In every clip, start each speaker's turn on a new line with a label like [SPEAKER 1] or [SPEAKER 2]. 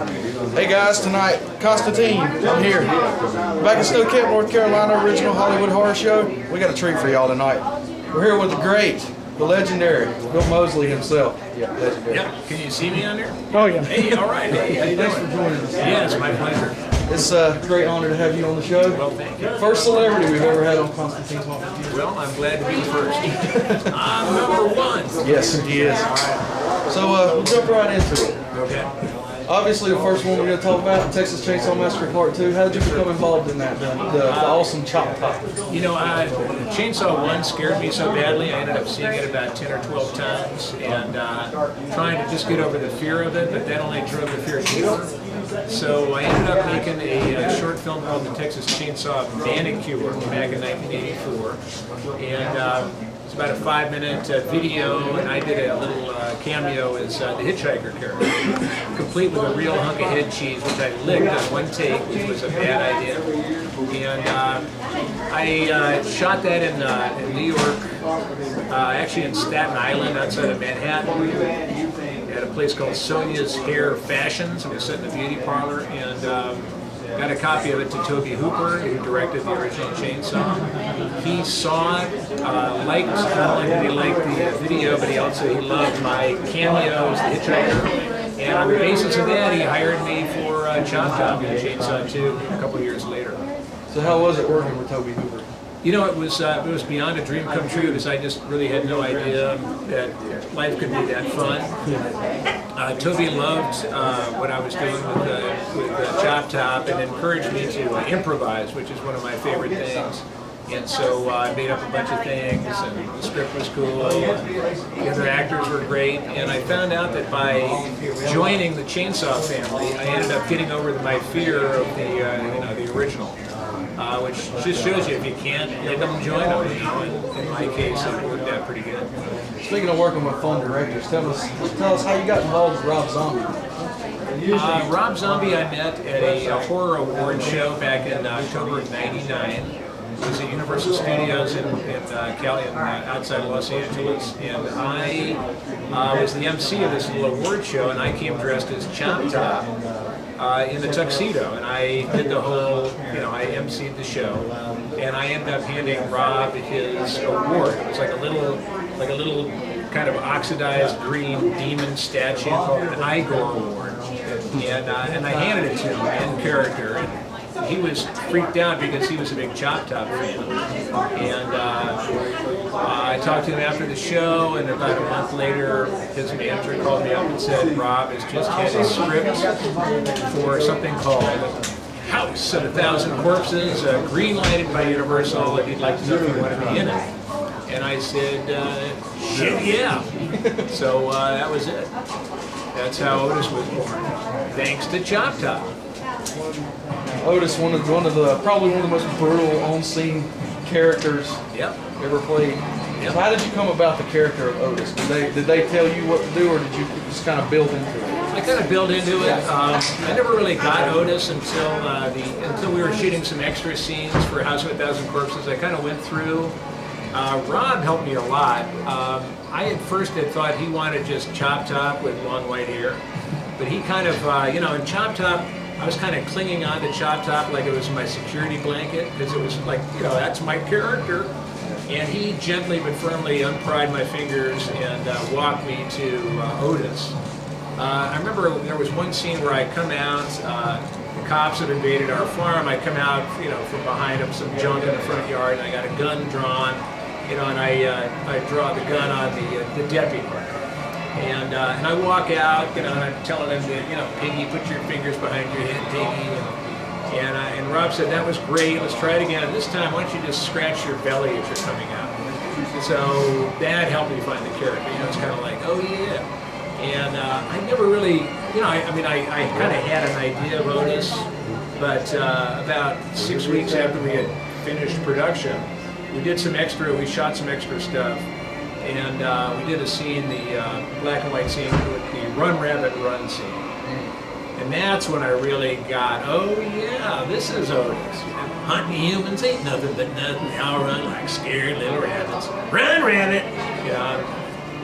[SPEAKER 1] Hey guys, tonight, Constantine, I'm here. Back in Snow Camp, North Carolina, original Hollywood Horror Show. We got a treat for y'all tonight. We're here with the great, the legendary, Bill Moseley himself.
[SPEAKER 2] Yeah, legendary. Yep. Can you see me on there?
[SPEAKER 1] Oh yeah.
[SPEAKER 2] Hey, all right. Hey, how you doing?
[SPEAKER 1] Thanks for joining us.
[SPEAKER 2] Yeah, it's my pleasure.
[SPEAKER 1] It's a great honor to have you on the show.
[SPEAKER 2] Well, thank you.
[SPEAKER 1] First celebrity we've ever had on Constantine's Home.
[SPEAKER 2] Well, I'm glad to be the first. I'm number one.
[SPEAKER 1] Yes, he is. So we'll jump right into it.
[SPEAKER 2] Okay.
[SPEAKER 1] Obviously, the first one we're going to talk about, Texas Chainsaw Massacre Part 2. How did you become involved in that, the awesome Chop Top?
[SPEAKER 2] You know, Chainsaw 1 scared me so badly, I ended up seeing it about 10 or 12 times and trying to just get over the fear of it, but that only drove the fear deeper. So I ended up making a short film called The Texas Chainsaw Manicure back in 1984. And it's about a 5-minute video, and I did a little cameo as the hitchhiker character, complete with a real hunk of head cheese, which I licked on one take, which was a bad idea. And I shot that in New York, actually in Staten Island, outside of Manhattan, at a place called Sonia's Hair Fashions. It was set in a beauty parlor, and got a copy of it to Toby Hooper, who directed the original Chainsaw. He saw it, liked, not only did he like the video, but he loved my cameos, the hitchhiker. And on the basis of that, he hired me for Chop Top in Chainsaw 2 a couple of years later.
[SPEAKER 1] So how was it working with Toby Hooper?
[SPEAKER 2] You know, it was beyond a dream come true, because I just really had no idea that life could be that fun. Toby loved what I was doing with Chop Top and encouraged me to improvise, which is one of my favorite things. And so I made up a bunch of things, and the script was cool, and the other actors were great. And I found out that by joining the Chainsaw family, I ended up getting over my fear of the original. Which just shows you if you can't let them join them, and in my case it worked out pretty good.
[SPEAKER 1] Speaking of working with fun directors, tell us how you got involved with Rob Zombie.
[SPEAKER 2] Rob Zombie I met at a horror award show back in October of '99. It was at Universal Studios in Cali, outside Los Angeles, and I was the MC of this little award show, and I came dressed as Chop Top in the tuxedo, and I did the whole, I emceed the show, and I ended up handing Rob his award. It was like a little kind of oxidized green demon statue called an Igor Award, and I handed it to him in character. And he was freaked out because he was a big Chop Top fan, and I talked to him after the show, and about a month later his manager called me up and said Rob has just had a script for something called House of 1,000 Corpses, green lighted by Universal, and he'd like to know if you want to be in it. And I said, shit, yeah. So that was it. That's how Otis was born, thanks to Chop Top.
[SPEAKER 1] Otis, probably one of the most brutal on-scene characters ever played.
[SPEAKER 2] Yep.
[SPEAKER 1] So how did you come about the character of Otis? Did they tell you what to do, or did you just kind of build into it?
[SPEAKER 2] I kind of built into it. I never really got Otis until we were shooting some extra scenes for House of 1,000 Corpses. I kind of went through. Rob helped me a lot. I at first had thought he wanted just Chop Top with long white hair, but he kind of, in Chop Top, I was kind of clinging on to Chop Top like it was my security blanket, because it was like, that's my character. And he gently but firmly unpried my fingers and walked me to Otis. I remember there was one scene where I come out, the cops had invaded our farm, I come out, from behind them, some junk in the front yard, and I got a gun drawn, and I draw the gun on the deputy. And I walk out, and I'm telling him that, Piggy, put your fingers behind your head, Piggy. And Rob said, that was great, let's try it again. And this time, why don't you just scratch your belly as you're coming out? So that helped me find the character. It's kind of like, oh yeah. And I never really, I kind of had an idea of Otis, but about 6 weeks after we had finished production, we shot some extra stuff. And we did a scene, the black and white scene with the Run Rabbit Run scene. And that's when I really got, oh yeah, this is Otis. Hunting humans ain't nothing but nothing. They all run like scared little rabbits. Run, rabbit!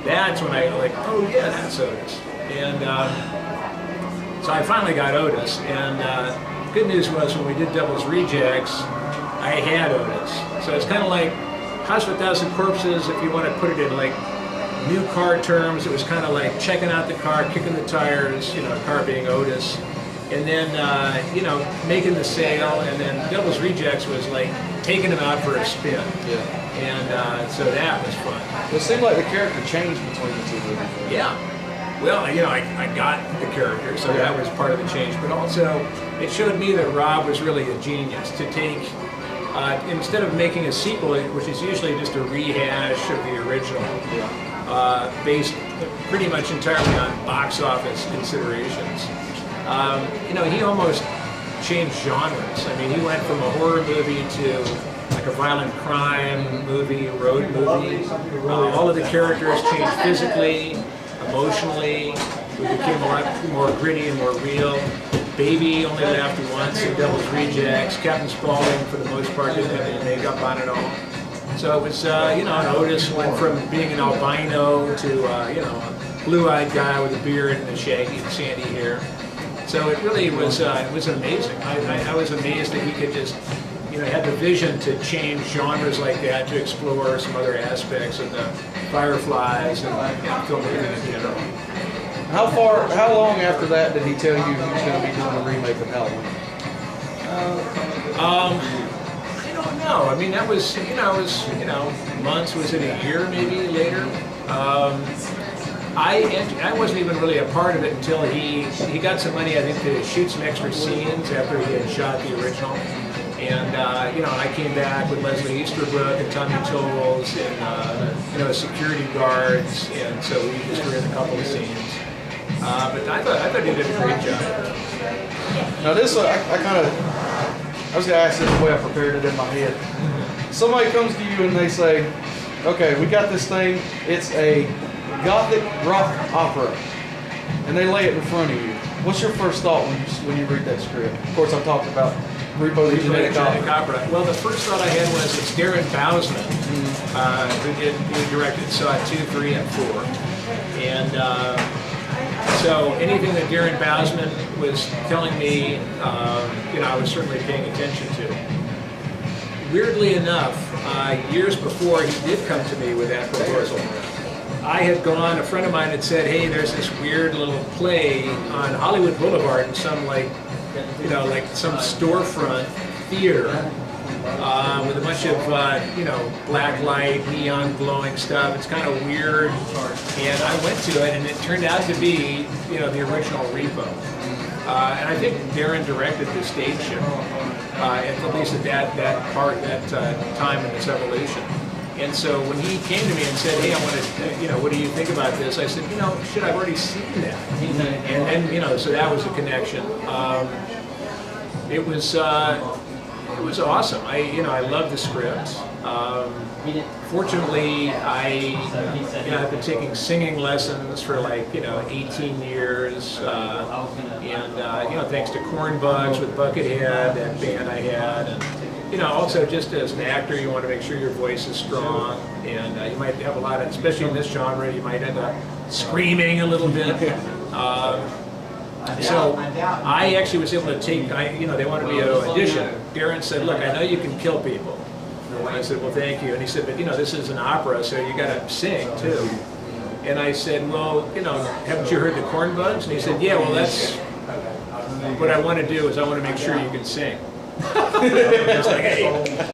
[SPEAKER 2] That's when I like, oh yeah, that's Otis. And So I finally got Otis, and good news was when we did Devil's Rejects, I had Otis. So it's kind of like House of a Thousand Corpses, if you want to put it in like new car terms. It was kind of like checking out the car, kicking the tires, you know, the car being Otis, and then, you know, making the sale, and then Devil's Rejects was like taking him out for a spin.
[SPEAKER 1] Yeah.
[SPEAKER 2] And so that was fun.
[SPEAKER 1] It seemed like the character changed between the two movies.
[SPEAKER 2] Yeah. Well, you know, I got the character, so that was part of the change. But also, it showed me that Rob was really a genius to take, instead of making a sequel, which is usually just a rehash of the original, based pretty much entirely on box office considerations. You know, he almost changed genres. I mean, he went from a horror movie to like a violent crime movie, road movie. All of the characters changed physically, emotionally. We became a lot more gritty and more real. Baby only laughed once in Devil's Rejects. Captain Spaulding, for the most part, didn't have any makeup on at all. So it was, you know, and Otis went from being an albino to, you know, a blue-eyed guy with a beard and a shaggy and sandy hair. So it really was amazing. I was amazed that he could just, you know, had the vision to change genres like that, to explore some other aspects of the Fireflies and filmmaking in general.
[SPEAKER 1] How long after that did he tell you he was going to be doing a remake of Halloween?
[SPEAKER 2] I don't know. I mean, that was, you know, months. Was it a year maybe later? I wasn't even really a part of it until he got some money, I think, to shoot some extra scenes after he had shot the original. And, you know, I came back with Leslie Easterbrook and Tommy Tolles and, you know, security guards, and so we just were in a couple of scenes. But I thought he did a great job.
[SPEAKER 1] Now this, I was going to ask this the way I prepared it in my head. Somebody comes to you and they say, okay, we got this thing, it's a Gothic rock opera, and they lay it in front of you. What's your first thought when you read that script? Of course, I'm talking about Repo the Genetic Opera.
[SPEAKER 2] Well, the first thought I had was it's Darren Bousman, who directed Saw 2, 3, and 4. And so anything that Darren Bousman was telling me, you know, I was certainly paying attention to. Weirdly enough, years before he did come to me with that proposal, I had gone, a friend of mine had said, hey, there's this weird little play on Hollywood Boulevard in some, like, you know, like some storefront theater with a bunch of, you know, black light, neon glowing stuff. It's kind of weird. And I went to it, and it turned out to be, you know, the original Repo. And I think Darren directed the stage show, at least at that time in its evolution. And so when he came to me and said, hey, I want to, you know, what do you think about this? I said, you know, shit, I've already seen that. And then, you know, so that was a connection. It was awesome. You know, I love the script. Fortunately, I've been taking singing lessons for like, you know, 18 years. And, you know, thanks to Cornbugs with Buckethead, that band I had. And, you know, also just as an actor, you want to make sure your voice is strong, and you might have a lot of, especially in this genre, you might end up screaming a little bit. So I actually was able to take, you know, they wanted me to audition. Darren said, look, I know you can kill people. And I said, well, thank you. And he said, but, you know, this is an opera, so you got to sing, too. And I said, well, you know, haven't you heard the Cornbugs? And he said, yeah, well, that's what I want to do, is I want to make sure you can sing. Just like, hey.